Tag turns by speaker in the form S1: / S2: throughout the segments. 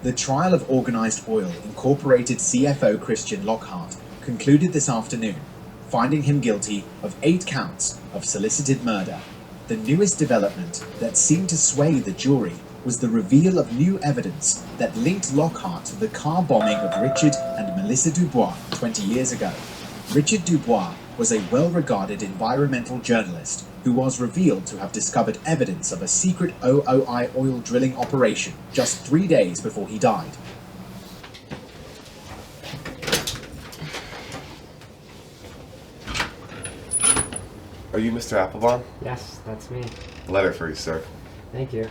S1: The trial of Organised Oil Incorporated CFO Christian Lockhart concluded this afternoon, finding him guilty of 8 counts of solicited murder. The newest development that seemed to sway the jury was the reveal of new evidence that linked Lockhart to the car bombing of Richard and Melissa Dubois 20 years ago. Richard Dubois was a well-regarded environmental journalist who was revealed to have discovered evidence of a secret OOI oil drilling operation just 3 days before he died.
S2: Are you Mr. Applebaum?
S3: Yes, that's me.
S2: A letter for you, sir.
S3: Thank you.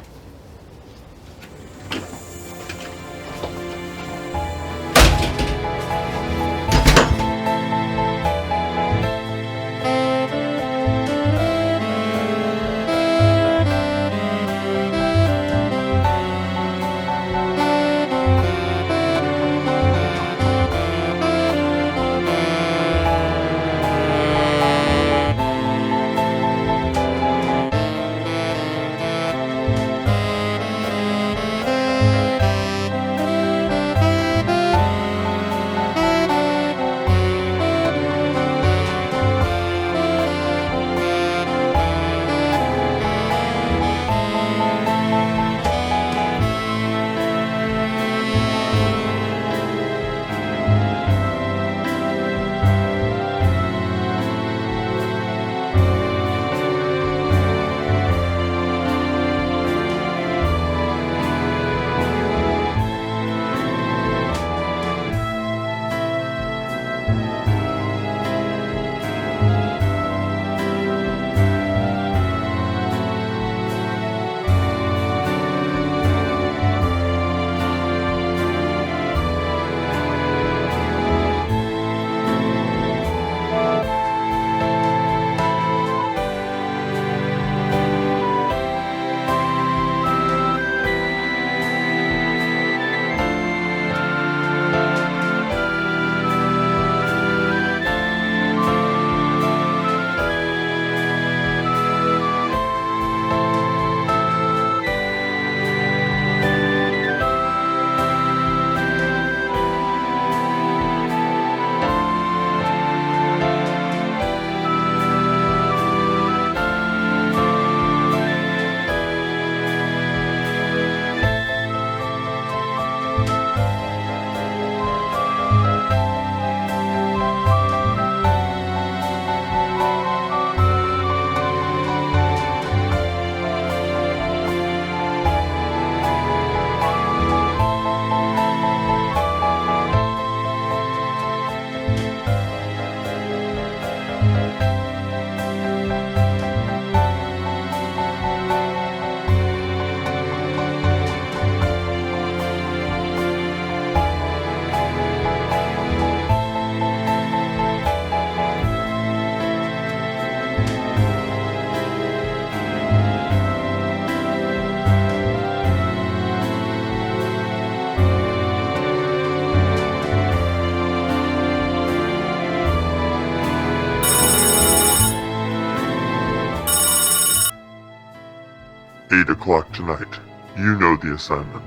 S4: O'clock tonight. You know the assignment.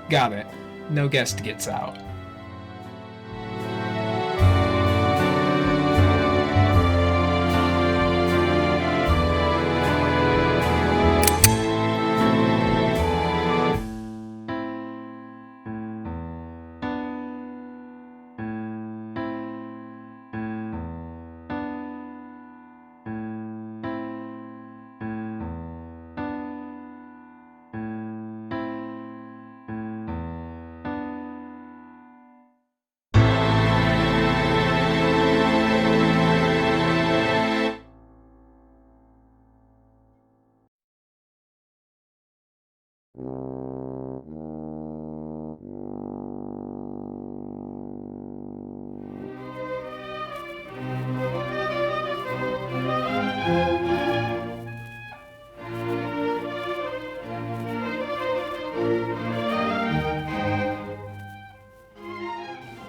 S5: Got it. No guest gets out.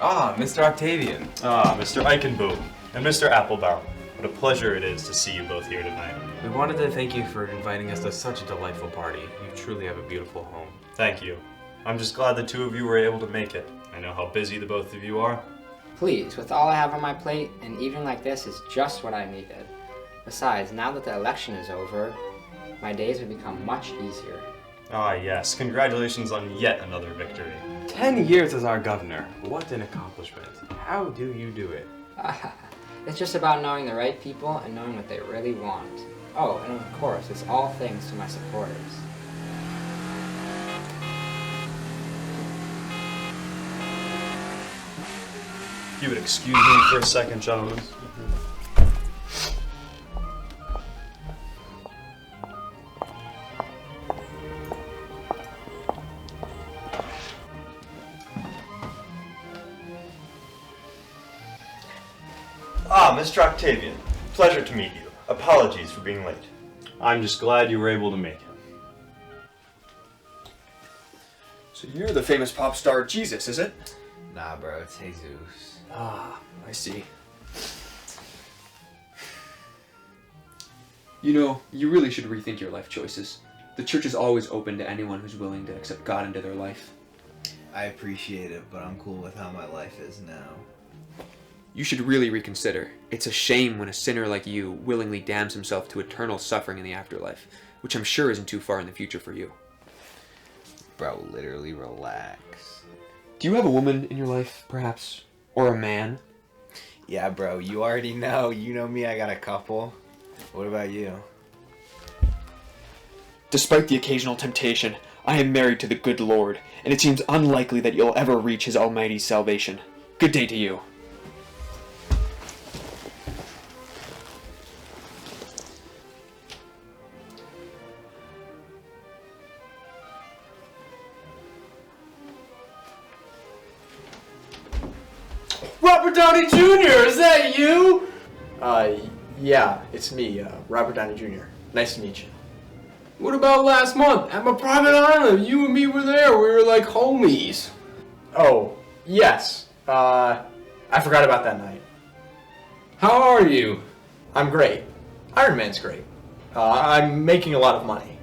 S6: Ah, Mr. Octavian.
S7: Ah, Mr. Eichenboom and Mr. Applebaum. What a pleasure it is to see you both here tonight.
S6: We wanted to thank you for inviting us to such a delightful party. You truly have a beautiful home.
S7: Thank you. I'm just glad the two of you were able to make it. I know how busy the both of you are.
S3: Please, with all I have on my plate, an evening like this is just what I needed. Besides, now that the election is over, my days have become much easier.
S7: Ah yes, congratulations on yet another victory.
S6: 10 years as our governor. What an accomplishment. How do you do it?
S3: It's just about knowing the right people and knowing what they really want. Oh, and of course, it's all thanks to my supporters.
S7: If you would excuse me for a second, gentlemen.
S8: Ah, Mr. Octavian. Pleasure to meet you. Apologies for being late.
S7: I'm just glad you were able to make it.
S9: So you're the famous pop star Jesus, is it?
S6: Nah, bro, it's Jesus.
S9: Ah, I see. You know, you really should rethink your life choices. The church is always open to anyone who's willing to accept God into their life.
S10: I appreciate it, but I'm cool with how my life is now.
S9: You should really reconsider. It's a shame when a sinner like you willingly damns himself to eternal suffering in the afterlife, which I'm sure isn't too far in the future for you.
S6: Bro, literally relax.
S9: Do you have a woman in your life, perhaps? Or a man?
S10: Yeah, bro, you already know. You know me, I got a couple. What about you?
S9: Despite the occasional temptation, I am married to the good Lord, and it seems unlikely that you'll ever reach His almighty salvation. Good day to you.
S11: Robert Downey Jr., is that you? Yeah, it's me, Robert Downey Jr. Nice to meet you. What about last month at my private island? You and me were there. We were like homies. Oh, yes. I forgot about that night. How are you? I'm great. Iron Man's great. I'm making a lot of money.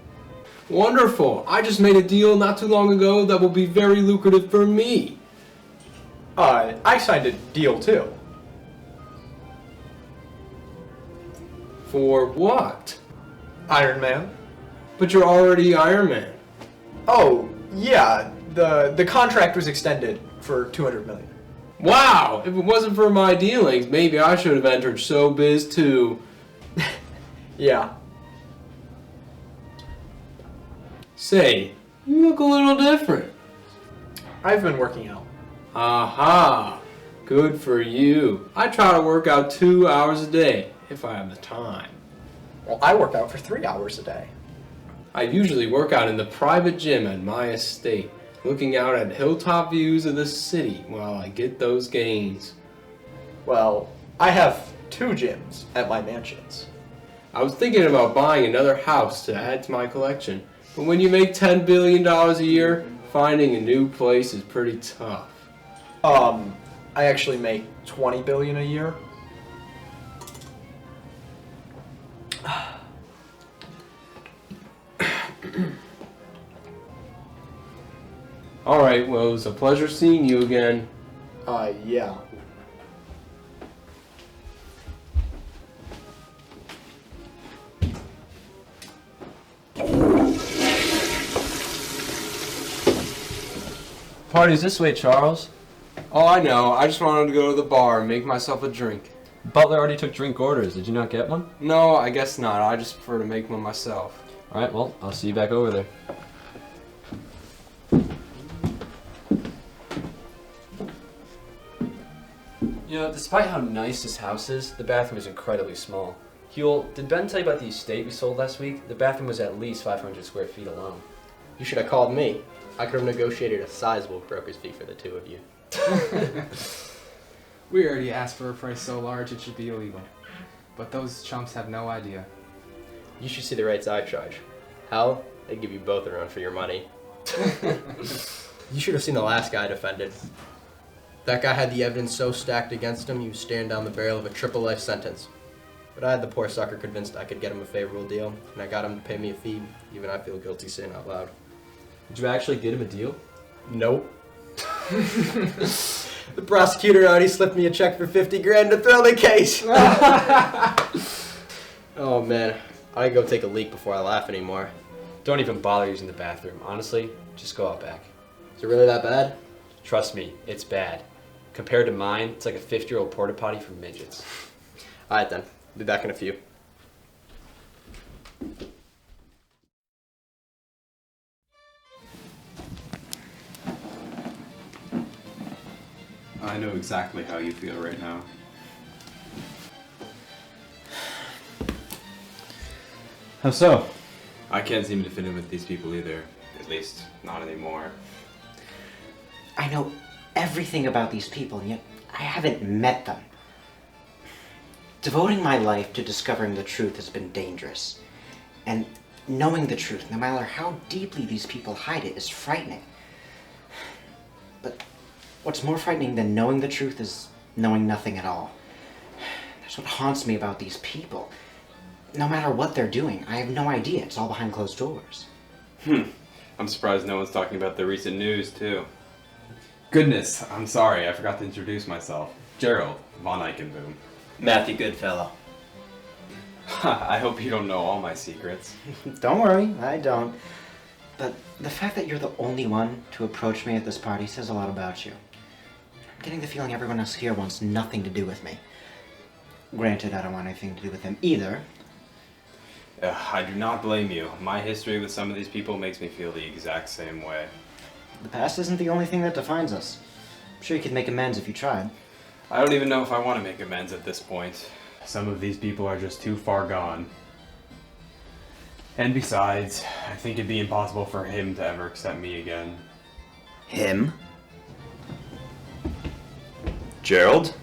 S11: Wonderful. I just made a deal not too long ago that will be very lucrative for me. I signed a deal too. For what? Iron Man. But you're already Iron Man. Oh, yeah. The contract was extended for $200 million. Wow! If it wasn't for my dealings, maybe I should have entered showbiz too. Yeah. Say, you look a little different. I've been working out. Aha! Good for you. I try to work out 2 hours a day, if I have the time. Well, I work out for 3 hours a day. I usually work out in the private gym at my estate, looking out at hilltop views of the city while I get those gains. Well, I have 2 gyms at my mansions. I was thinking about buying another house to add to my collection, but when you make $10 billion a year, finding a new place is pretty tough. I actually make $20 billion a year. Alright, well, it was a pleasure seeing you again. Yeah.
S6: Party's this way, Charles.
S11: Oh, I know. I just wanted to go to the bar and make myself a drink.
S6: Butler already took drink orders. Did you not get one?
S11: No, I guess not. I just prefer to make one myself.
S6: Alright, well, I'll see you back over there. You know, despite how nice this house is, the bathroom is incredibly small. Huel, did Ben tell you about the estate we sold last week? The bathroom was at least 500 square feet alone.
S12: You should have called me. I could have negotiated a sizable broker's fee for the two of you.
S13: We already asked for a price so large it should be illegal. But those chumps have no idea.
S12: You should see the rates I charge. Hell, they'd give you both a run for your money. You should have seen the last guy I defended. That guy had the evidence so stacked against him, he was staring down the barrel of a triple life sentence. But I had the poor sucker convinced I could get him a favorable deal, and I got him to pay me a fee. Even I feel guilty saying out loud.
S6: Did you actually get him a deal?
S12: Nope. The prosecutor already slipped me a check for 50 grand to throw the case. Oh man, I can go take a leak before I laugh anymore.
S6: Don't even bother using the bathroom. Honestly, just go out back.
S12: Is it really that bad?
S6: Trust me, it's bad. Compared to mine, it's like a 50-year-old porta potty for midgets.
S12: Alright then, be back in a few.
S14: I know exactly how you feel right now. How so? I can't seem to fit in with these people either. At least, not anymore.
S15: I know everything about these people, and yet I haven't met them. Devoting my life to discovering the truth has been dangerous. And knowing the truth, no matter how deeply these people hide it, is frightening. But what's more frightening than knowing the truth is knowing nothing at all. That's what haunts me about these people. No matter what they're doing, I have no idea. It's all behind closed doors.
S14: I'm surprised no one's talking about the recent news, too. Goodness, I'm sorry, I forgot to introduce myself. Gerald, Von Eichenboom.
S15: Matthew Goodfellow.
S14: I hope you don't know all my secrets.
S15: Don't worry, I don't. But the fact that you're the only one to approach me at this party says a lot about you. I'm getting the feeling everyone else here wants nothing to do with me. Granted, I don't want anything to do with them either.
S14: I do not blame you. My history with some of these people makes me feel the exact same way.
S15: The past isn't the only thing that defines us. I'm sure you could make amends if you tried.
S14: I don't even know if I want to make amends at this point. Some of these people are just too far gone. And besides, I think it'd be impossible for him to ever accept me again.
S8: Him? Gerald?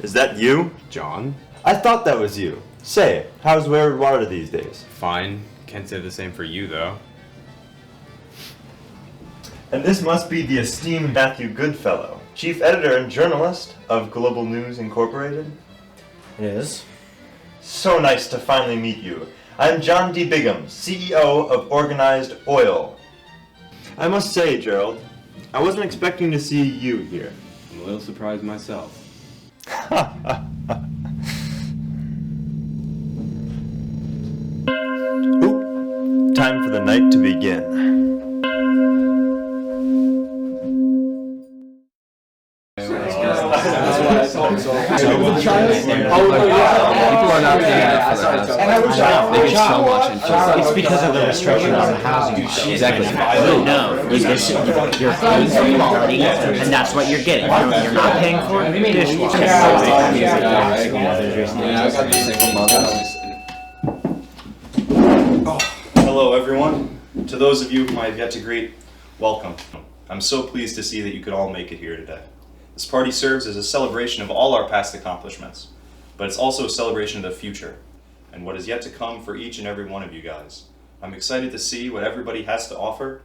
S8: Is that you?
S14: John?
S8: I thought that was you. Say, how's Wayward Water these days?
S14: Fine. Can't say the same for you, though.
S8: And this must be the esteemed Matthew Goodfellow, chief editor and journalist of Global News Incorporated.
S15: It is.
S8: So nice to finally meet you. I'm John D. Bigham, CEO of Organized Oil. I must say, Gerald, I wasn't expecting to see you here.
S14: I'm a little surprised myself.
S8: Time for the night to begin.
S15: It's because of the restriction on the housing.
S16: Exactly. No, you're paying for quality, and that's what you're getting. You're not paying for dishwasher.
S7: Hello, everyone. To those of you whom I have yet to greet, welcome. I'm so pleased to see that you could all make it here today. This party serves as a celebration of all our past accomplishments, but it's also a celebration of the future and what is yet to come for each and every one of you guys. I'm excited to see what everybody has to offer,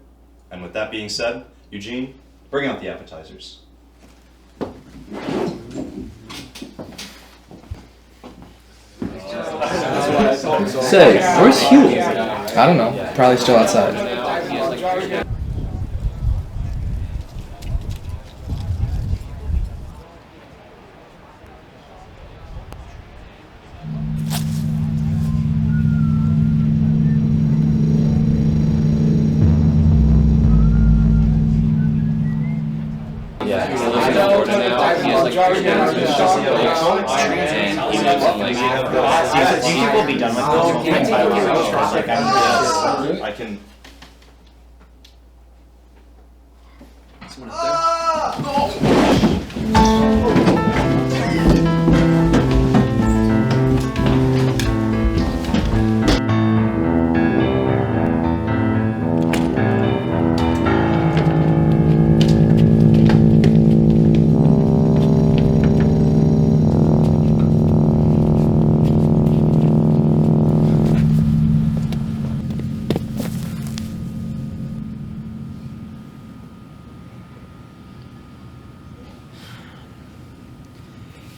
S7: and with that being said, Eugene, bring out the appetizers.
S13: Say, where's Huey? I don't know. Probably still outside.
S15: Do you think we'll be done with this?
S7: I can...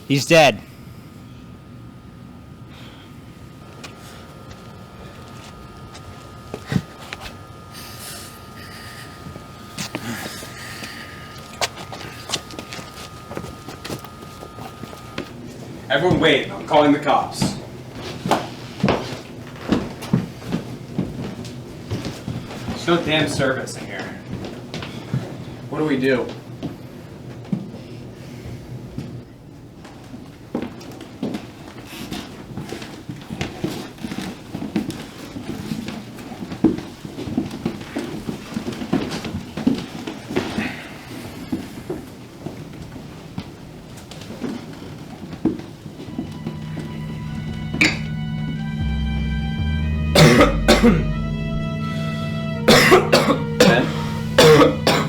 S15: He's dead.
S14: Everyone wait, I'm calling the cops. There's no damn service in here.
S13: What do we do?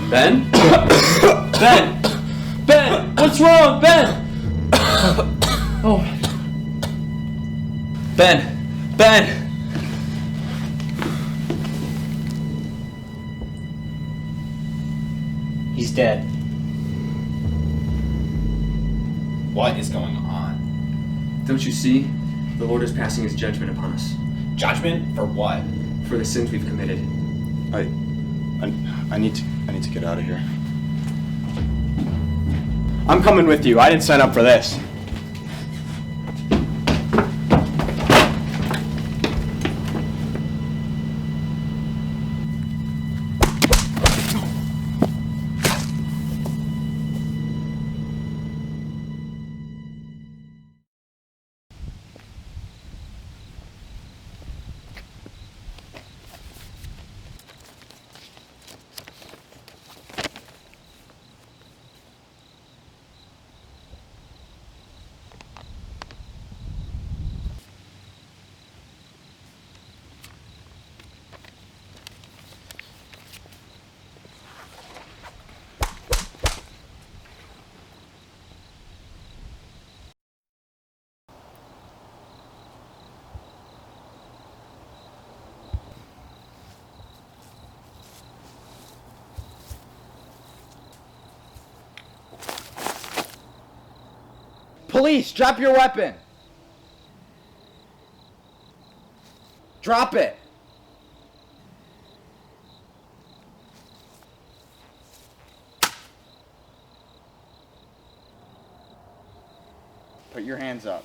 S6: Ben? Ben? Ben! What's wrong, Ben? Oh. Ben! Ben!
S15: He's dead. What is going on?
S9: Don't you see? The Lord is passing his judgment upon us.
S15: Judgment? For what?
S9: For the sins we've committed.
S7: I need to get out of here.
S11: I'm coming with you. I didn't sign up for this.
S17: Police, drop your weapon! Drop it! Put your hands up.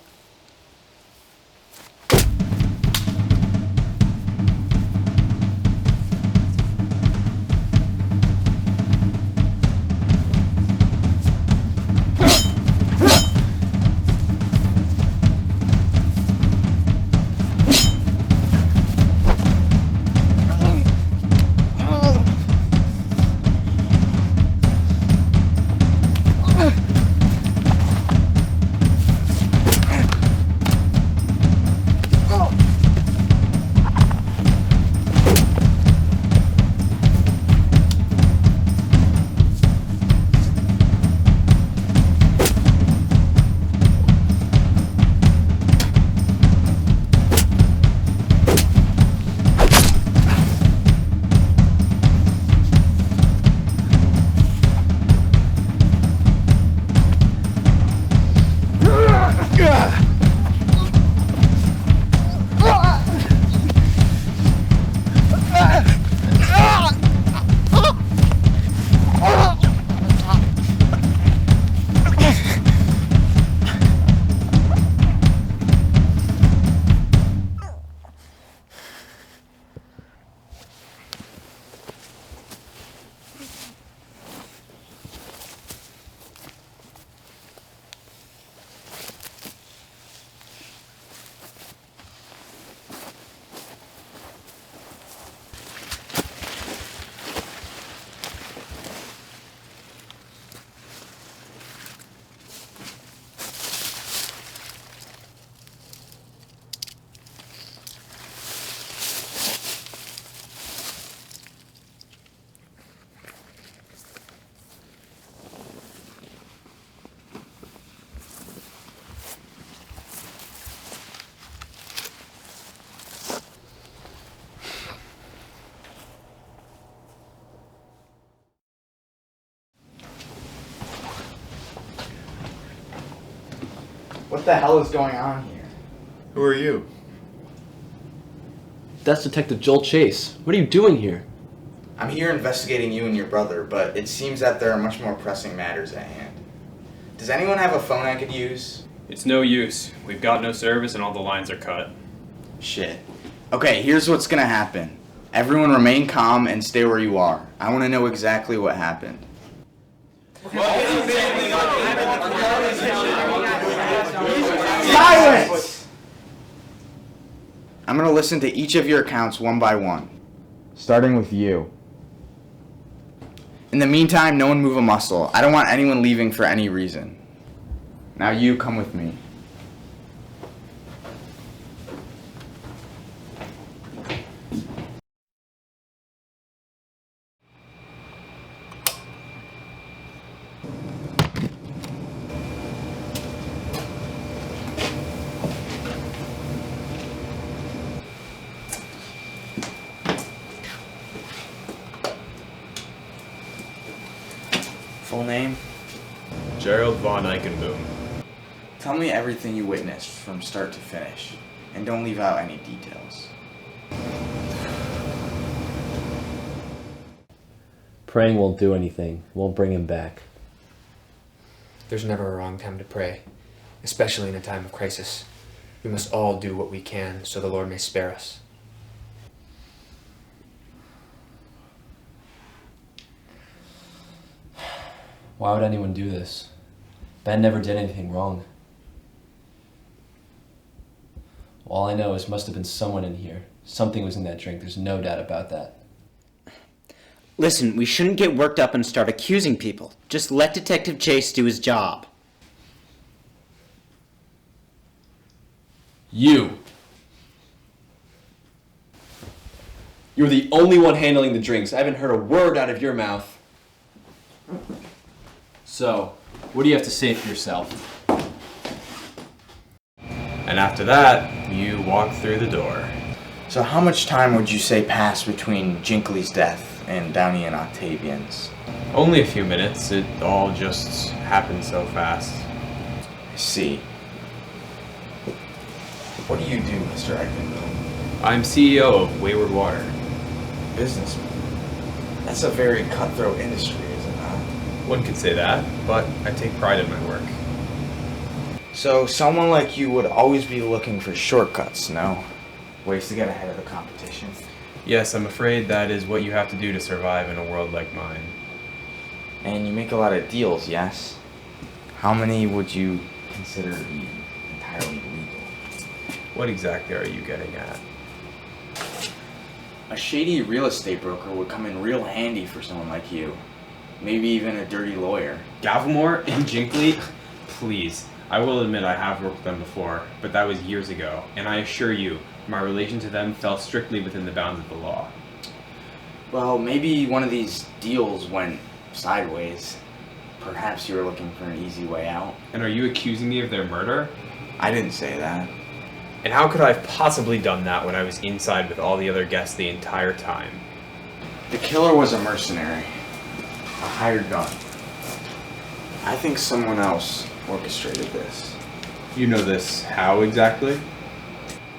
S17: What the hell is going on here?
S7: Who are you?
S6: That's Detective Joel Chase. What are you doing here?
S17: I'm here investigating you and your brother, but it seems that there are much more pressing matters at hand. Does anyone have a phone I could use?
S14: It's no use. We've got no service and all the lines are cut.
S17: Shit. Okay, here's what's gonna happen. Everyone remain calm and stay where you are. I want to know exactly what happened. Silence! I'm gonna listen to each of your accounts one by one. Starting with you. In the meantime, no one move a muscle. I don't want anyone leaving for any reason. Now you come with me. Full name?
S14: Gerald von Eichenboom.
S17: Tell me everything you witnessed from start to finish, and don't leave out any details.
S18: Praying won't do anything. Won't bring him back.
S9: There's never a wrong time to pray, especially in a time of crisis. We must all do what we can so the Lord may spare us.
S18: Why would anyone do this? Ben never did anything wrong. All I know is must have been someone in here. Something was in that drink. There's no doubt about that.
S16: Listen, we shouldn't get worked up and start accusing people. Just let Detective Chase do his job.
S18: You! You're the only one handling the drinks. I haven't heard a word out of your mouth. So, what do you have to say for yourself?
S14: And after that, you walk through the door.
S17: So how much time would you say passed between Jinkley's death and Downey and Octavian's?
S14: Only a few minutes. It all just happened so fast.
S17: I see. What do you do, Mr. Eichenboom?
S14: I'm CEO of Wayward Water.
S17: Businessman. That's a very cutthroat industry, is it not?
S14: One could say that, but I take pride in my work.
S17: So someone like you would always be looking for shortcuts, no? Ways to get ahead of the competition.
S14: Yes, I'm afraid that is what you have to do to survive in a world like mine.
S17: And you make a lot of deals, yes? How many would you consider to be entirely legal?
S14: What exactly are you getting at?
S17: A shady real estate broker would come in real handy for someone like you. Maybe even a dirty lawyer.
S14: Galvamore and Jinkley? Please. I will admit I have worked with them before, but that was years ago, and I assure you, my relation to them fell strictly within the bounds of the law.
S17: Well, maybe one of these deals went sideways. Perhaps you were looking for an easy way out.
S14: And are you accusing me of their murder?
S17: I didn't say that.
S14: And how could I have possibly done that when I was inside with all the other guests the entire time?
S17: The killer was a mercenary. A hired gun. I think someone else orchestrated this.
S14: You know this how exactly?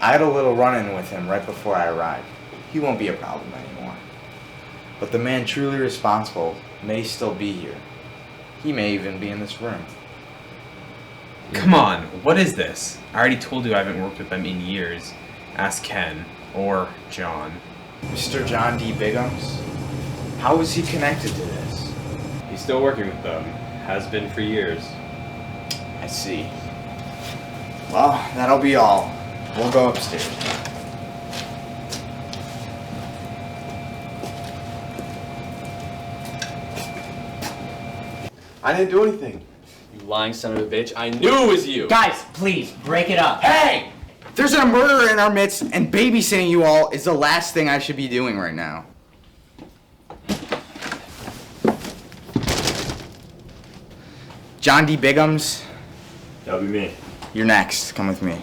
S17: I had a little run-in with him right before I arrived. He won't be a problem anymore. But the man truly responsible may still be here. He may even be in this room.
S14: Come on, what is this? I already told you I haven't worked with them in years. Ask Ken. Or John.
S17: Mr. John D. Biggums? How is he connected to this?
S14: He's still working with them. Has been for years.
S17: I see. Well, that'll be all. We'll go upstairs.
S8: I didn't do anything.
S18: You lying son of a bitch. I knew it was you.
S16: Guys, please, break it up.
S17: Hey! There's a murderer in our midst, and babysitting you all is the last thing I should be doing right now. John D. Biggums?
S8: That'll be me.
S17: You're next. Come with me.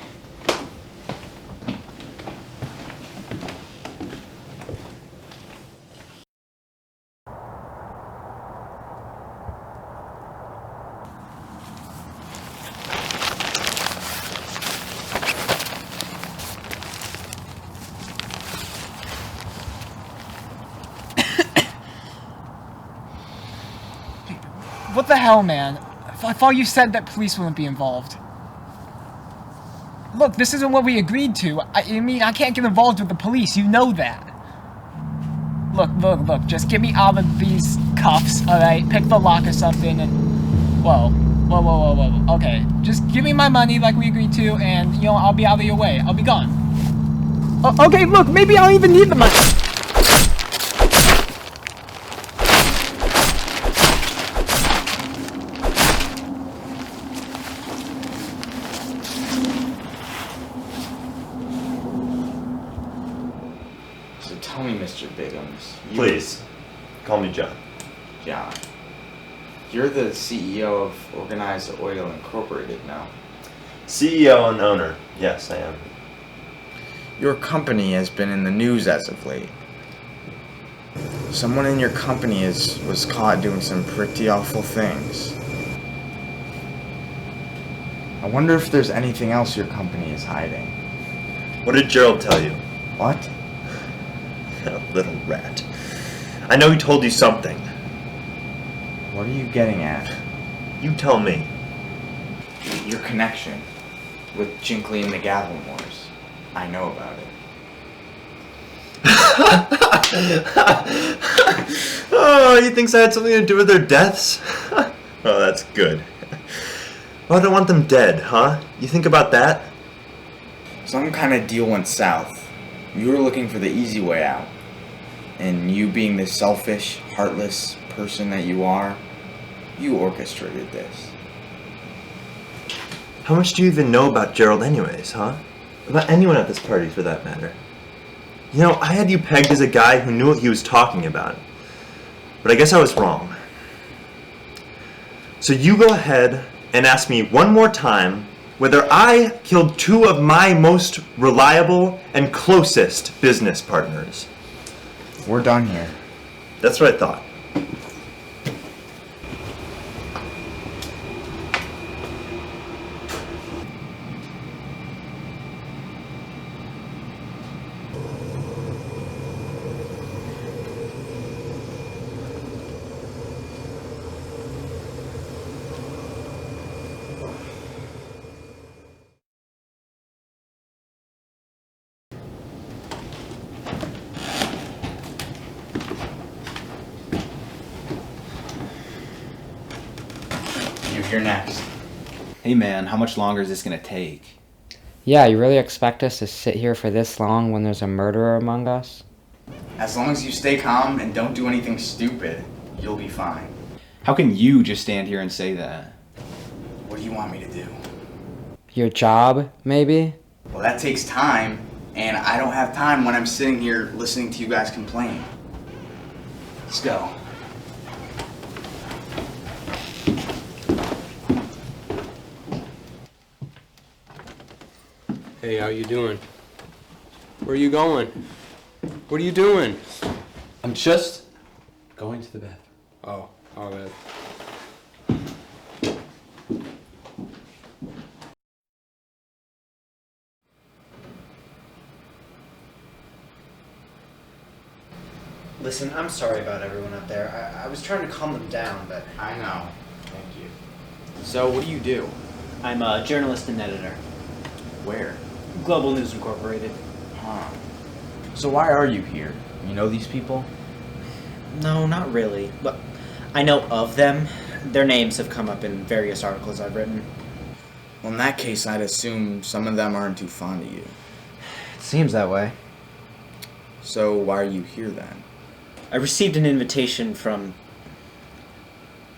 S19: What the hell, man? I thought you said that police wouldn't be involved. Look, this isn't what we agreed to. I mean, I can't get involved with the police. You know that. Look. Just get me out of these cuffs, alright? Pick the lock or something and... Whoa. Okay, just give me my money like we agreed to and, you know, I'll be out of your way. I'll be gone. Okay, look, maybe I don't even need the money.
S17: So tell me, Mr. Biggums.
S8: Please, call me John.
S17: John. You're the CEO of Organized Oil Incorporated now.
S8: CEO and owner. Yes, I am.
S17: Your company has been in the news as of late. Someone in your company was caught doing some pretty awful things. I wonder if there's anything else your company is hiding.
S8: What did Gerald tell you?
S17: What?
S8: That little rat. I know he told you something.
S17: What are you getting at?
S8: You tell me.
S17: Your connection with Jinkley and the Gallimores. I know about it.
S8: Oh, he thinks I had something to do with their deaths? Oh, that's good. Why do I want them dead, huh? You think about that?
S17: Some kind of deal went south. You were looking for the easy way out. And you being the selfish, heartless person that you are, you orchestrated this.
S8: How much do you even know about Gerald anyways, huh? About anyone at this party, for that matter. You know, I had you pegged as a guy who knew what he was talking about. But I guess I was wrong. So you go ahead and ask me one more time whether I killed two of my most reliable and closest business partners.
S17: We're done here.
S8: That's what I thought.
S17: You're next.
S10: Hey man, how much longer is this gonna take?
S3: Yeah, you really expect us to sit here for this long when there's a murderer among us?
S17: As long as you stay calm and don't do anything stupid, you'll be fine.
S10: How can you just stand here and say that?
S17: What do you want me to do?
S3: Your job, maybe?
S17: Well, that takes time, and I don't have time when I'm sitting here listening to you guys complain. Let's go.
S11: Hey, how you doing? Where are you going? What are you doing?
S6: I'm just going to the bathroom.
S11: Oh, all right.
S15: Listen, I'm sorry about everyone up there. I was trying to calm them down, but...
S17: I know. Thank you. So, what do you do?
S16: I'm a journalist and editor.
S17: Where?
S16: Global News Incorporated.
S17: Huh. So why are you here? You know these people?
S16: No, not really. But I know of them. Their names have come up in various articles I've written.
S17: Well, in that case, I'd assume some of them aren't too fond of you.
S16: It seems that way.
S17: So why are you here then?
S16: I received an invitation from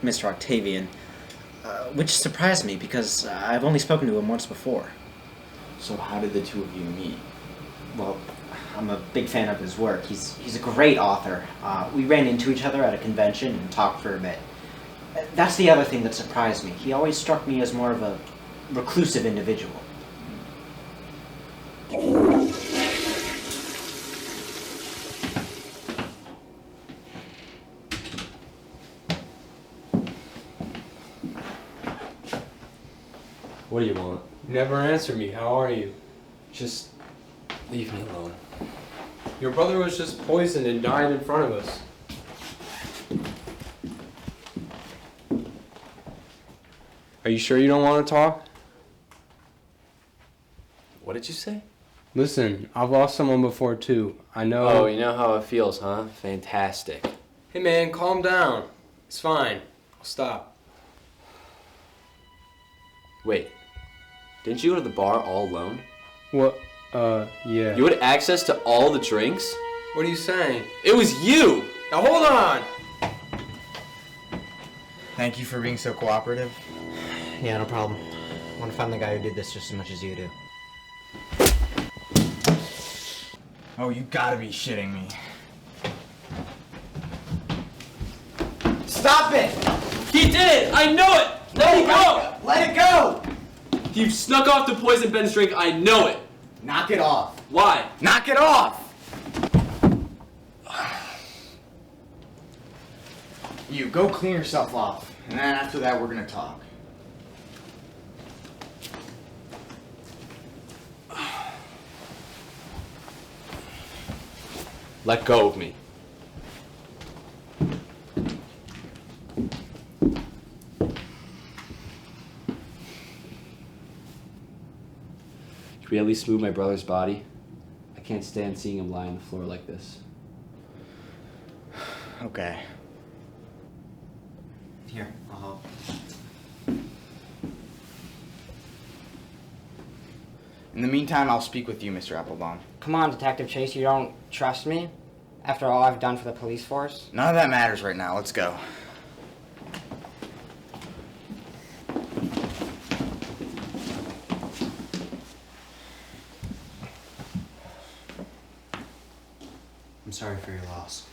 S16: Mr. Octavian, which surprised me because I've only spoken to him once before.
S17: So how did the two of you meet?
S16: Well, I'm a big fan of his work. He's a great author. We ran into each other at a convention and talked for a bit. That's the other thing that surprised me. He always struck me as more of a reclusive individual.
S6: What do you want?
S11: You never answer me. How are you?
S6: Just leave me alone.
S11: Your brother was just poisoned and died in front of us. Are you sure you don't want to talk?
S6: What did you say?
S11: Listen, I've lost someone before too. I know.
S6: Oh, you know how it feels, huh? Fantastic.
S11: Hey man, calm down. It's fine. I'll stop.
S6: Wait, didn't you go to the bar all alone?
S11: What? Yeah.
S6: You had access to all the drinks?
S11: What are you saying?
S6: It was you!
S11: Now hold on!
S17: Thank you for being so cooperative.
S16: Yeah, no problem. I want to find the guy who did this just as much as you do.
S17: Oh, you gotta be shitting me. Stop it!
S6: He did it! I know it! Let it go!
S17: Let it go!
S6: You snuck off the poison Ben's drink, I know it!
S17: Knock it off.
S6: Why?
S17: Knock it off! You, go clean yourself off. And then after that, we're gonna talk.
S6: Let go of me. Should we at least move my brother's body? I can't stand seeing him lie on the floor like this.
S17: Okay.
S16: Here, I'll help.
S17: In the meantime, I'll speak with you, Mr. Applebaum.
S3: Come on, Detective Chase, you don't trust me? After all I've done for the police force?
S17: None of that matters right now. Let's go.
S16: I'm sorry for your loss.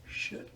S6: Shit.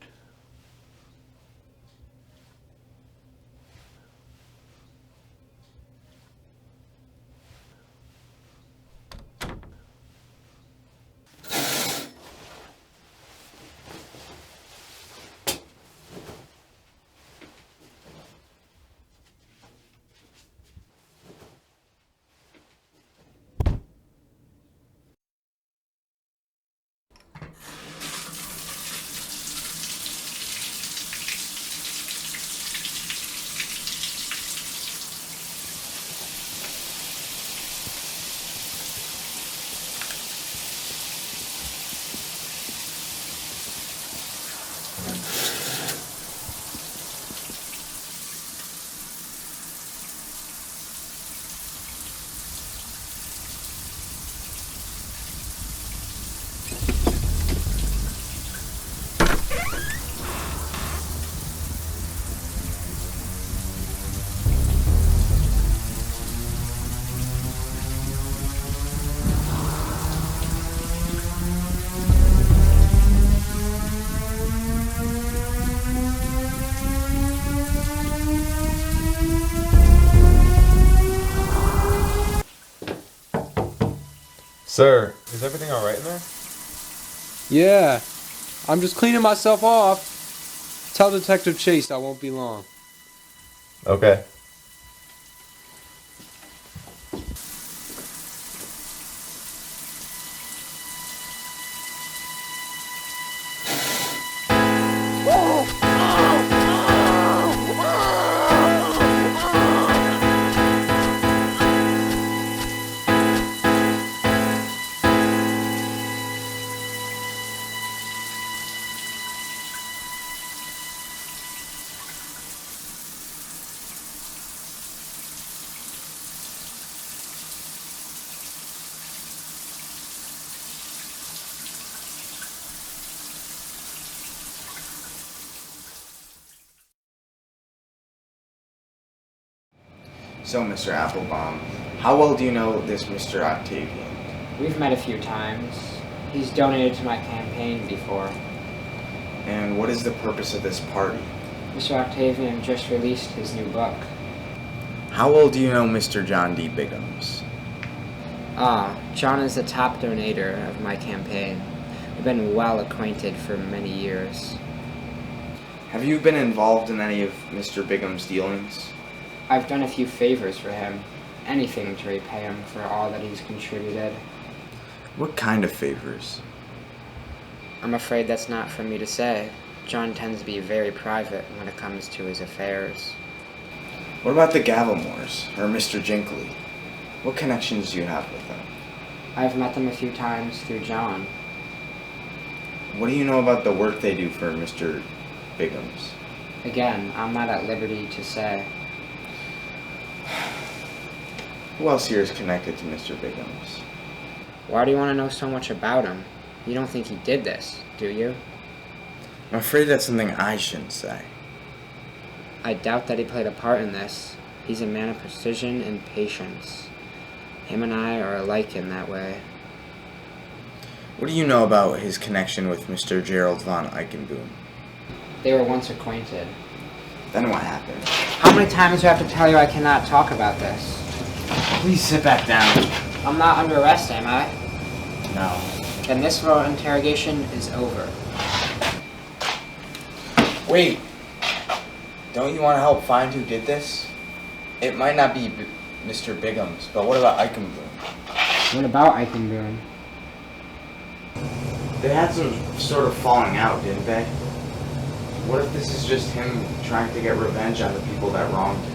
S2: Sir, is everything alright in there?
S11: Yeah. I'm just cleaning myself off. Tell Detective Chase I won't be long.
S2: Okay.
S17: So, Mr. Applebaum, how well do you know this Mr. Octavian?
S3: We've met a few times. He's donated to my campaign before.
S17: And what is the purpose of this party?
S3: Mr. Octavian just released his new book.
S17: How well do you know Mr. John D. Biggums?
S3: John is the top donator of my campaign. We've been well acquainted for many years.
S17: Have you been involved in any of Mr. Biggums' dealings?
S3: I've done a few favors for him. Anything to repay him for all that he's contributed.
S17: What kind of favors?
S3: I'm afraid that's not for me to say. John tends to be very private when it comes to his affairs.
S17: What about the Gavelmores, or Mr. Jinkley? What connections do you have with them?
S3: I've met them a few times through John.
S17: What do you know about the work they do for Mr. Biggums?
S3: Again, I'm not at liberty to say.
S17: Who else here is connected to Mr. Biggums?
S3: Why do you want to know so much about him? You don't think he did this, do you?
S17: I'm afraid that's something I shouldn't say.
S3: I doubt that he played a part in this. He's a man of precision and patience. Him and I are alike in that way.
S17: What do you know about his connection with Mr. Gerald von Eichenboom?
S3: They were once acquainted.
S17: Then what happened?
S3: How many times do I have to tell you I cannot talk about this?
S17: Please sit back down.
S3: I'm not under arrest, am I?
S17: No.
S3: Then this little interrogation is over.
S17: Wait. Don't you want to help find who did this? It might not be Mr. Biggums, but what about Eichenboom?
S3: What about Eichenboom?
S17: They had some sort of falling out, didn't they? What if this is just him trying to get revenge on the people that wronged him?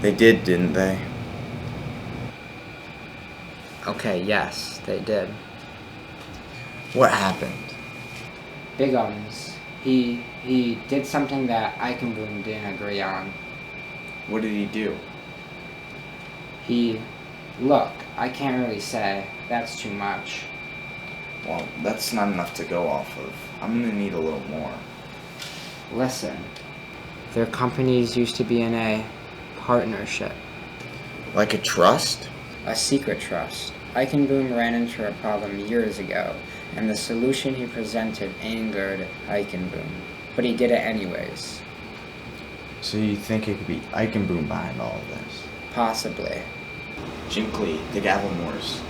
S17: They did, didn't they?
S3: Okay, yes, they did.
S17: What happened?
S3: Biggums. He did something that Eichenboom didn't agree on.
S17: What did he do?
S3: Look, I can't really say. That's too much.
S17: Well, that's not enough to go off of. I'm gonna need a little more.
S3: Listen, their companies used to be in a partnership.
S17: Like a trust?
S3: A secret trust. Eichenboom ran into a problem years ago, and the solution he presented angered Eichenboom. But he did it anyways.
S17: So you think it could be Eichenboom behind all of this?
S3: Possibly.
S17: Jinkley, the Gavelmores.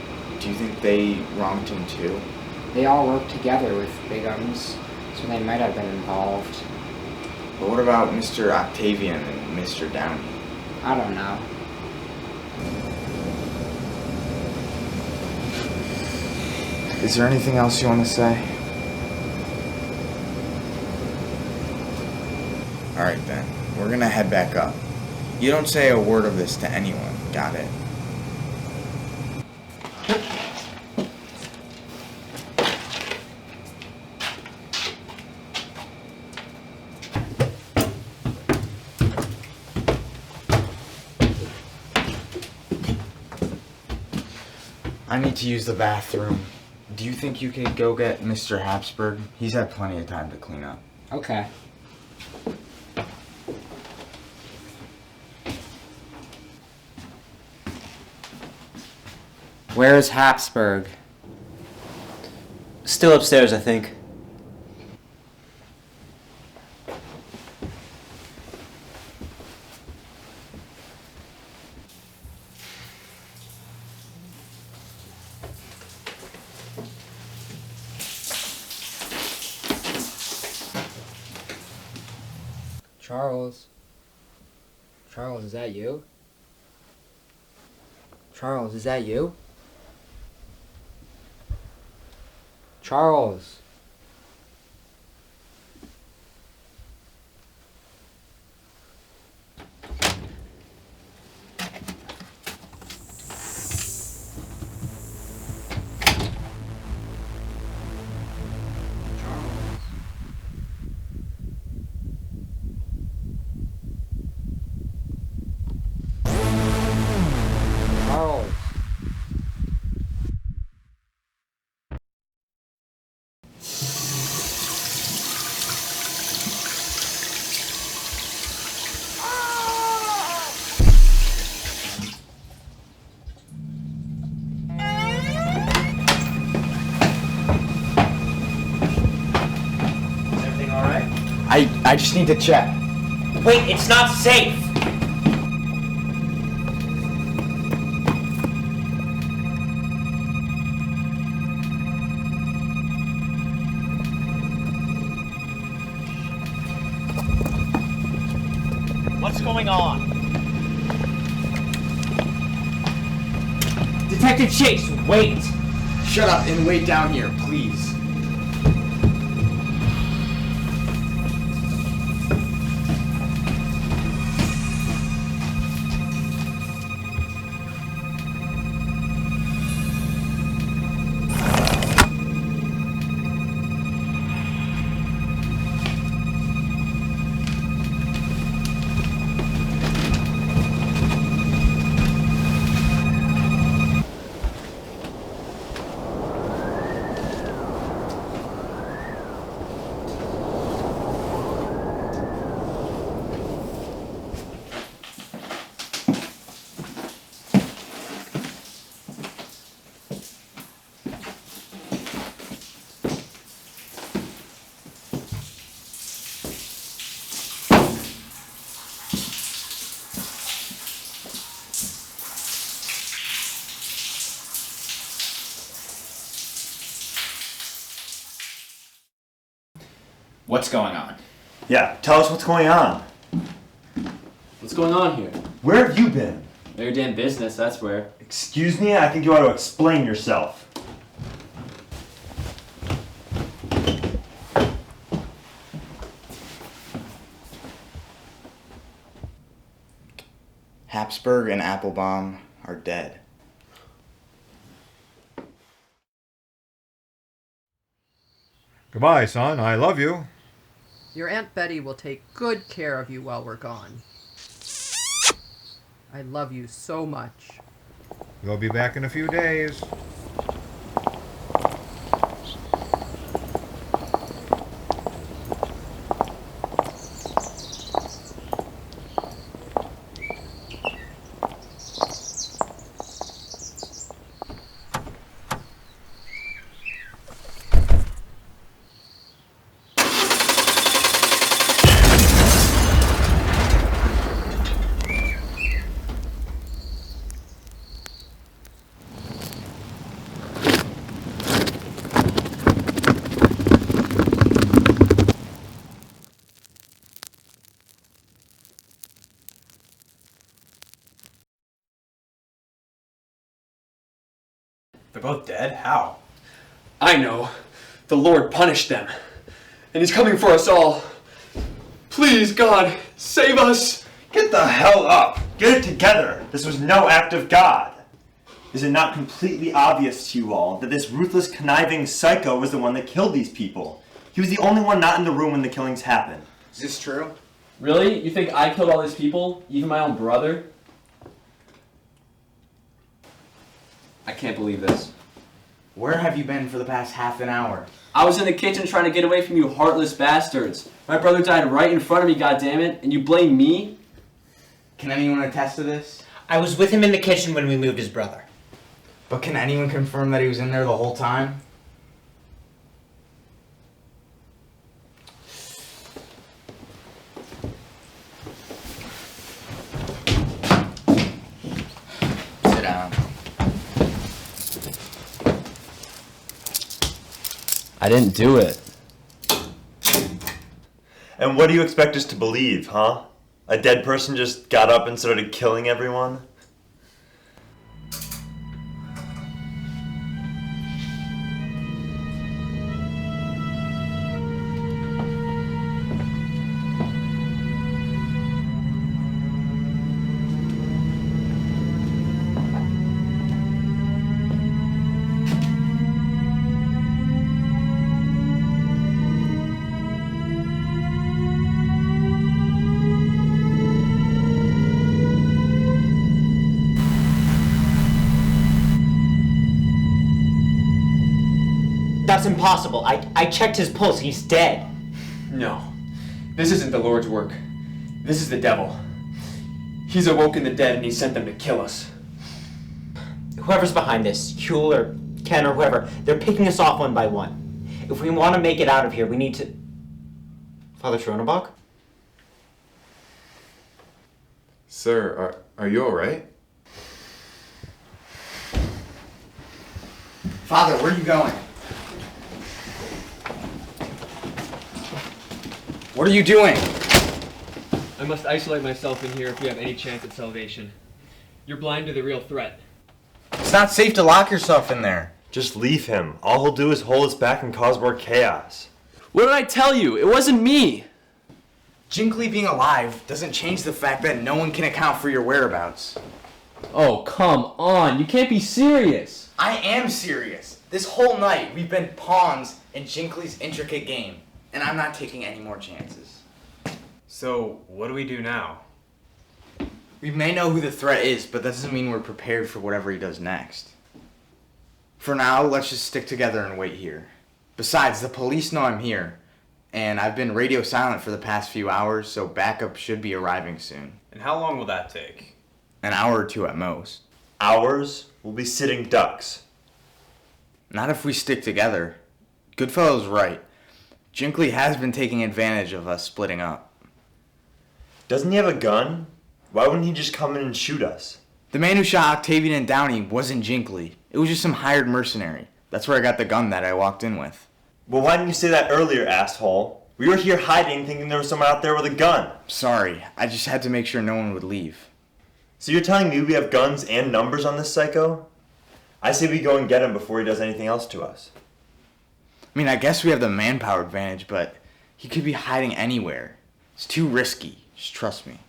S17: Do you think they wronged him too?
S3: They all worked together with Biggums, so they might have been involved.
S17: But what about Mr. Octavian and Mr. Downey?
S3: I don't know.
S17: Is there anything else you want to say? Alright then, we're gonna head back up. You don't say a word of this to anyone, got it? I need to use the bathroom. Do you think you could go get Mr. Habsburg? He's had plenty of time to clean up.
S3: Okay. Where's Habsburg?
S10: Still upstairs, I think.
S3: Charles? Charles, is that you? Charles, is that you? Charles! Charles!
S10: Everything alright?
S17: I just need to check.
S10: Wait, it's not safe! What's going on? Detective Chase, wait!
S18: Shut up and wait down here, please.
S10: What's going on?
S8: Yeah, tell us what's going on.
S6: What's going on here?
S8: Where have you been?
S6: Your damn business, that's where.
S8: Excuse me? I think you ought to explain yourself.
S17: Habsburg and Applebaum are dead.
S20: Goodbye, son. I love you.
S21: Your Aunt Betty will take good care of you while we're gone. I love you so much.
S20: We'll be back in a few days.
S9: They're both dead? How? I know. The Lord punished them. And He's coming for us all. Please, God, save us!
S8: Get the hell up! Get it together! This was no act of God! Is it not completely obvious to you all that this ruthless, conniving psycho was the one that killed these people? He was the only one not in the room when the killings happened.
S18: Is this true?
S6: Really? You think I killed all these people? Even my own brother? I can't believe this.
S17: Where have you been for the past half an hour?
S6: I was in the kitchen trying to get away from you heartless bastards. My brother died right in front of me, goddammit, and you blame me?
S17: Can anyone attest to this?
S16: I was with him in the kitchen when we moved his brother.
S17: But can anyone confirm that he was in there the whole time? Sit down.
S18: I didn't do it.
S8: And what do you expect us to believe, huh? A dead person just got up and started killing everyone?
S16: That's impossible. I checked his pulse. He's dead.
S9: No. This isn't the Lord's work. This is the devil. He's awoken the dead and he sent them to kill us.
S16: Whoever's behind this, Huel or Ken or whoever, they're picking us off one by one. If we want to make it out of here, we need to... Father Tronabach?
S2: Sir, are you alright?
S17: Father, where are you going? What are you doing?
S9: I must isolate myself in here if we have any chance at salvation. You're blind to the real threat.
S17: not safe to lock yourself in there.
S8: Just leave him. All he'll do is hold us back and cause more chaos.
S9: What did I tell you? It wasn't me.
S17: Jinkley being alive doesn't change the fact that no one can account for your whereabouts.
S18: Oh, come on. You can't be serious.
S17: I am serious. This whole night, we've been pawns in Jinkley's intricate game, and I'm not taking any more chances.
S14: So, what do we do now?
S17: We may know who the threat is, but that doesn't mean we're prepared for whatever he does next. For now, let's just stick together and wait here. Besides, the police know I'm here, and I've been radio silent for the past few hours, so backup should be arriving soon.
S14: And how long will that take?
S17: An hour or two at most.
S8: Hours? We'll be sitting ducks.
S17: Not if we stick together. Goodfellow's right. Jinkley has been taking advantage of us splitting up.
S8: Doesn't he have a gun? Why wouldn't he just come in and shoot us?
S17: The man who shot Octavian and Downey wasn't Jinkley. It was just some hired mercenary. That's where I got the gun that I walked in with.
S8: Well, why didn't you say that earlier, asshole? We were here hiding thinking there was someone out there with a gun.
S17: Sorry, I just had to make sure no one would leave.
S8: So you're telling me we have guns and numbers on this psycho? I say we go and get him before he does anything else to us.
S17: I mean, I guess we have the manpower advantage, but he could be hiding anywhere. It's too risky. Just trust me.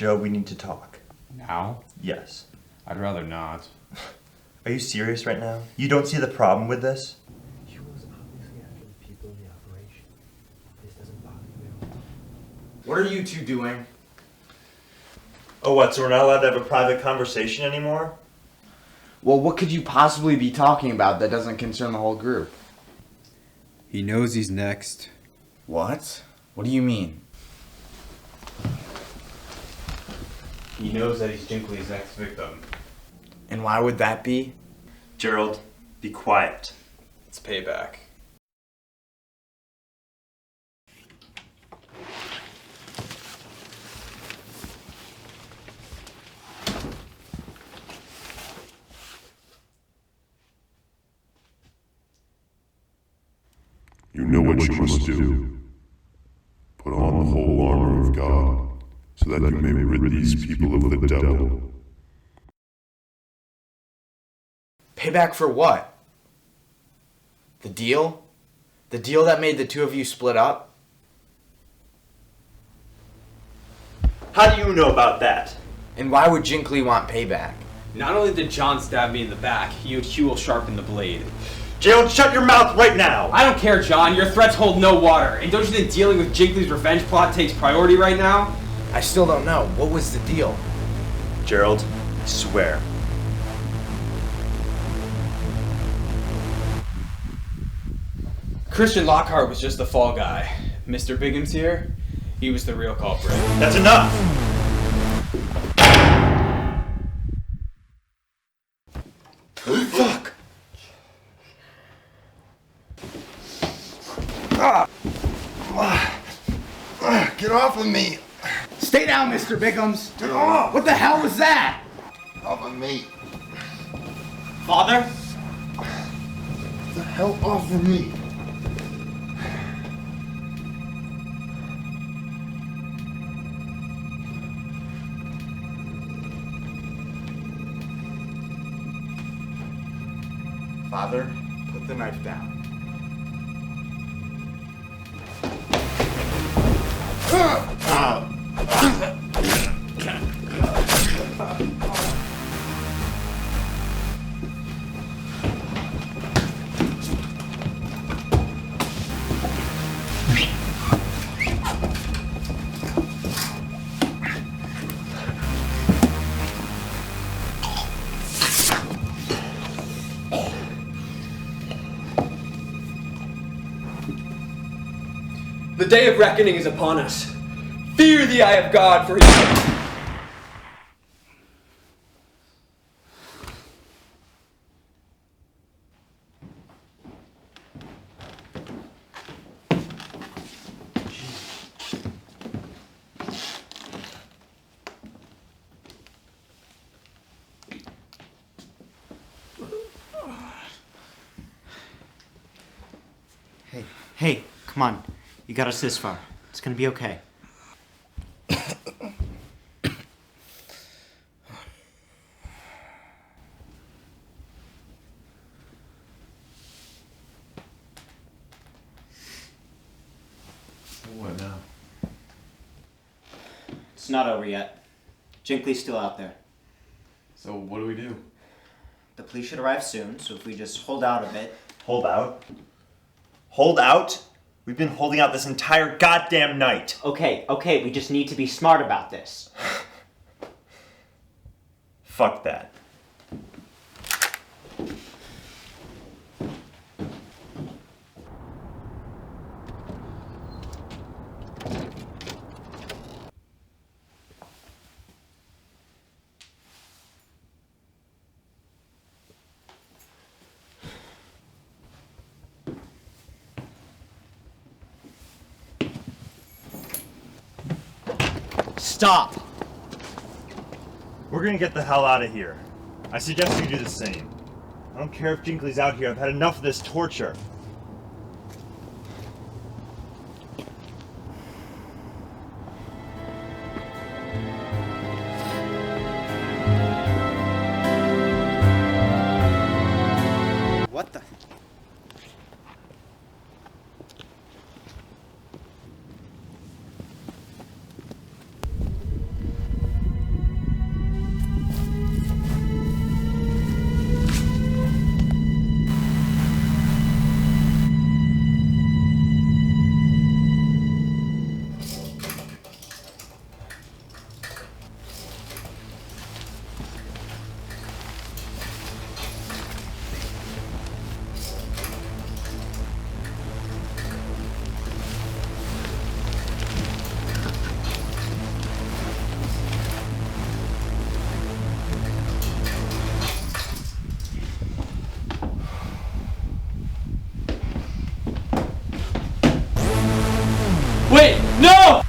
S8: Joe, we need to talk.
S14: Now?
S8: Yes.
S14: I'd rather not.
S8: Are you serious right now? You don't see the problem with this?
S1: She was obviously after the people in the operation. This doesn't bother you at all.
S17: What are you two doing?
S8: Oh, what, so we're not allowed to have a private conversation anymore?
S17: Well, what could you possibly be talking about that doesn't concern the whole group?
S22: He knows he's next.
S17: What? What do you mean?
S14: He knows that he's Jinkley's next victim.
S17: And why would that be?
S8: Gerald, be quiet.
S14: It's payback.
S4: You know what you must do. Put on the whole armor of God, so that you may rid these people of the devil.
S17: Payback for what? The deal? The deal that made the two of you split up?
S8: How do you know about that?
S17: And why would Jinkley want payback?
S14: Not only did John stab me in the back, he used Huel sharpen the blade.
S8: Gerald, shut your mouth right now!
S14: I don't care, John. Your threats hold no water. And don't you think dealing with Jinkley's revenge plot takes priority right now?
S17: I still don't know. What was the deal?
S8: Gerald, I swear.
S14: Christian Lockhart was just the fall guy. Mr. Bigham's here, he was the real culprit.
S8: That's enough!
S17: Get off of me!
S5: Stay down, Mr. Bickums!
S17: Get off!
S5: What the hell was that?
S17: Off of me!
S16: Father?
S17: Get the hell off of me!
S5: Father, put the knife down.
S9: The day of reckoning is upon us. Fear the eye of God, for he...
S16: Hey, come on. You got us this far. It's gonna be okay.
S2: What now?
S16: It's not over yet. Jinkley's still out there.
S2: So what do we do?
S16: The police should arrive soon, so if we just hold out a bit.
S8: Hold out? Hold out? We've been holding out this entire goddamn night.
S16: Okay, we just need to be smart about this.
S8: Fuck that.
S16: Stop!
S8: We're gonna get the hell out of here. I suggest you do the same. I don't care if Jinkley's out here. I've had enough of this torture.
S5: What the?
S9: Wait, no!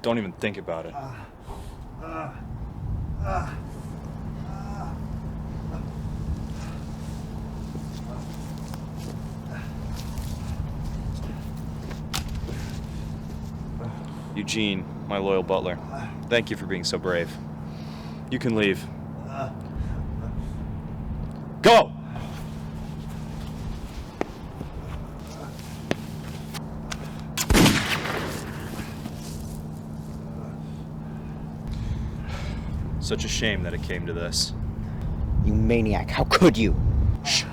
S7: Don't even think about it. Eugene, my loyal butler, thank you for being so brave. You can leave. Go! Such a shame that it came to this.
S15: You maniac, how could you?
S7: Shh.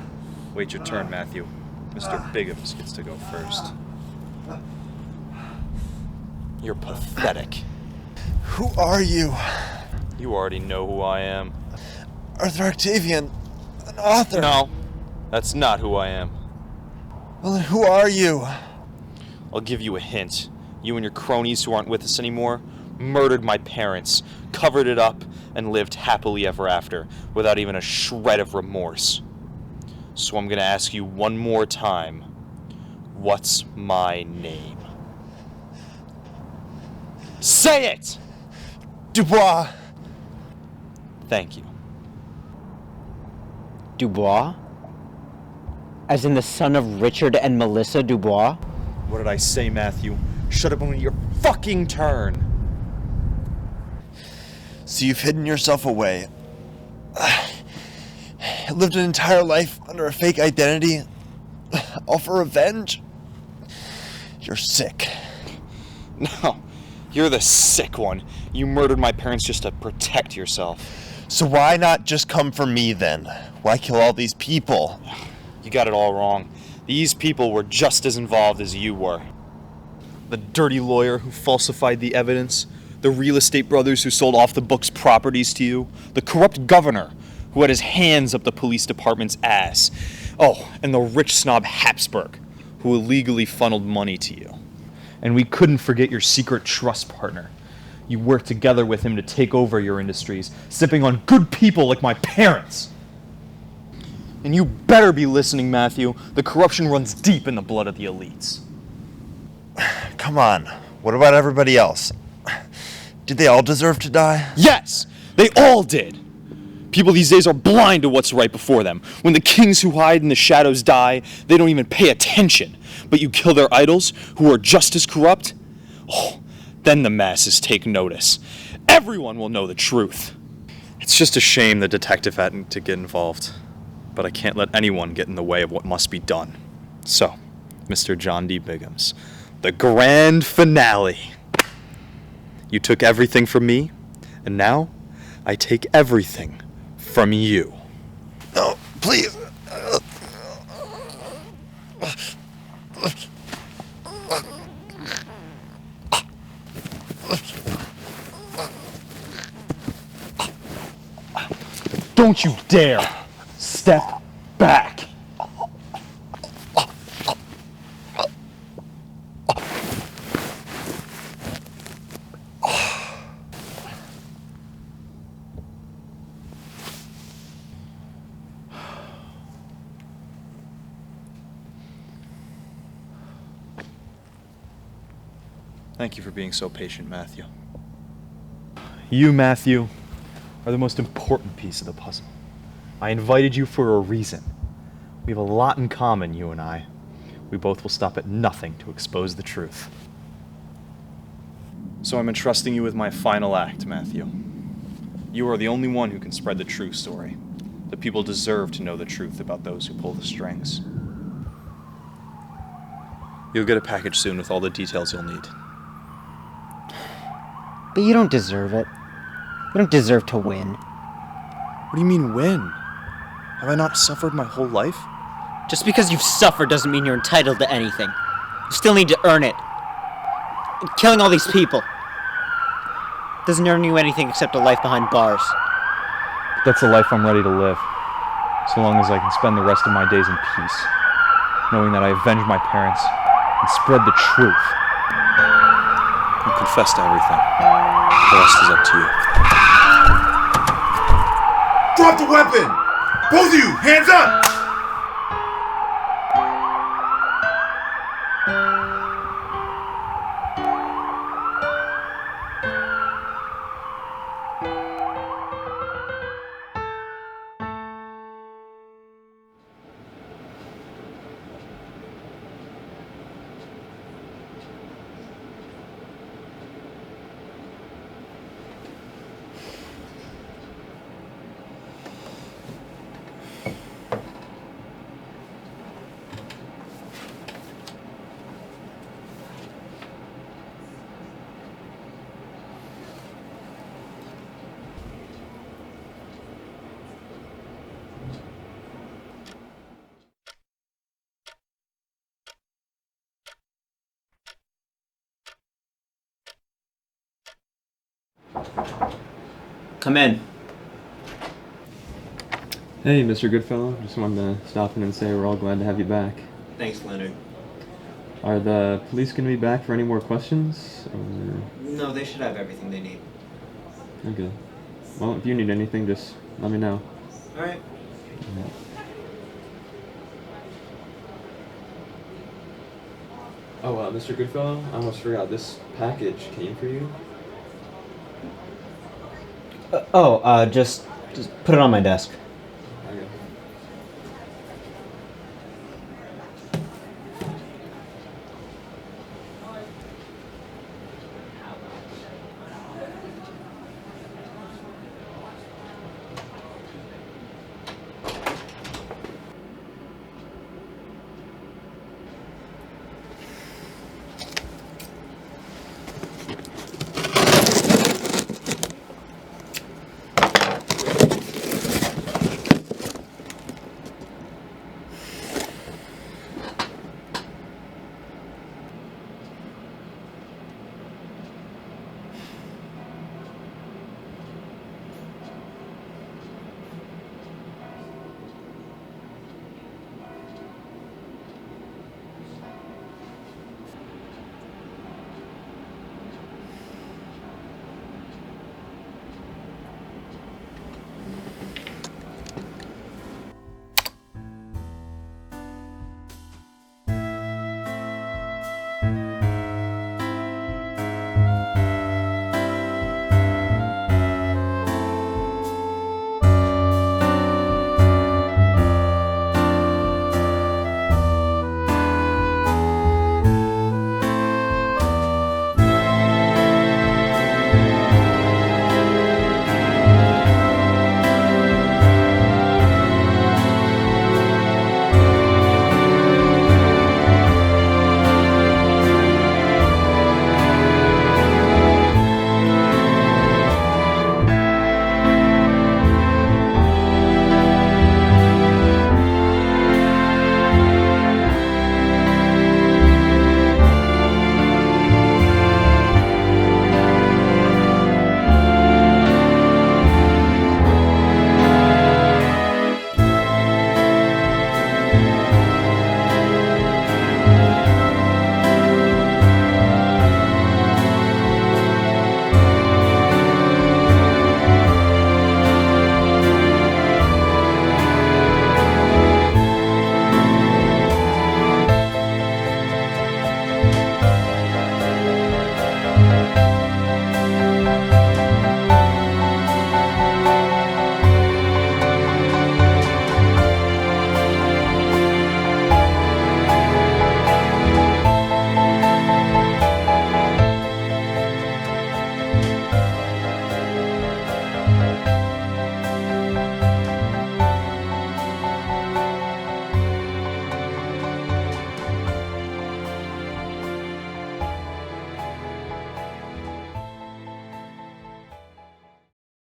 S7: Wait your turn, Matthew. Mr. Biggums gets to go first. You're pathetic.
S17: Who are you?
S7: You already know who I am.
S17: Arthur Octavian, an author.
S7: No, that's not who I am.
S17: Well, then who are you?
S7: I'll give you a hint. You and your cronies who aren't with us anymore murdered my parents, covered it up, and lived happily ever after without even a shred of remorse. So I'm gonna ask you one more time. What's my name? Say it!
S17: Dubois.
S7: Thank you.
S15: Dubois? As in the son of Richard and Melissa Dubois?
S7: What did I say, Matthew? Shut up on your fucking turn!
S17: So you've hidden yourself away. Lived an entire life under a fake identity, all for revenge? You're sick.
S7: No, you're the sick one. You murdered my parents just to protect yourself.
S17: So why not just come for me then? Why kill all these people?
S7: You got it all wrong. These people were just as involved as you were. The dirty lawyer who falsified the evidence, the real estate brothers who sold off the book's properties to you, the corrupt governor who had his hands up the police department's ass. Oh, and the rich snob Habsburg who illegally funneled money to you. And we couldn't forget your secret trust partner. You worked together with him to take over your industries, sipping on good people like my parents. And you better be listening, Matthew. The corruption runs deep in the blood of the elites.
S17: Come on, what about everybody else? Did they all deserve to die?
S7: Yes, they all did. People these days are blind to what's right before them. When the kings who hide in the shadows die, they don't even pay attention. But you kill their idols, who are just as corrupt? Oh, then the masses take notice. Everyone will know the truth. It's just a shame the detective had to get involved. But I can't let anyone get in the way of what must be done. So, Mr. John D. Biggums, the grand finale. You took everything from me, and now I take everything from you.
S17: No, please.
S7: Don't you dare step back. Thank you for being so patient, Matthew. You, Matthew, are the most important piece of the puzzle. I invited you for a reason. We have a lot in common, you and I. We both will stop at nothing to expose the truth. So I'm entrusting you with my final act, Matthew. You are the only one who can spread the true story. The people deserve to know the truth about those who pull the strings. You'll get a package soon with all the details you'll need.
S15: But you don't deserve it. You don't deserve to win.
S7: What do you mean, win? Have I not suffered my whole life?
S15: Just because you've suffered doesn't mean you're entitled to anything. You still need to earn it. Killing all these people doesn't earn you anything except a life behind bars.
S7: But that's the life I'm ready to live. So long as I can spend the rest of my days in peace, knowing that I avenged my parents and spread the truth. You confess to everything. The rest is up to you.
S4: Drop the weapon! Both of you, hands up!
S16: Come in.
S14: Hey, Mr. Goodfellow. Just wanted to stop in and say we're all glad to have you back.
S16: Thanks, Leonard.
S14: Are the police going to be back for any more questions? Or...
S16: No, they should have everything they need.
S14: Okay. Well, if you need anything, just let me know.
S16: Alright.
S14: Alright. Oh, Mr. Goodfellow, I almost forgot. This package came for you?
S16: Just put it on my desk.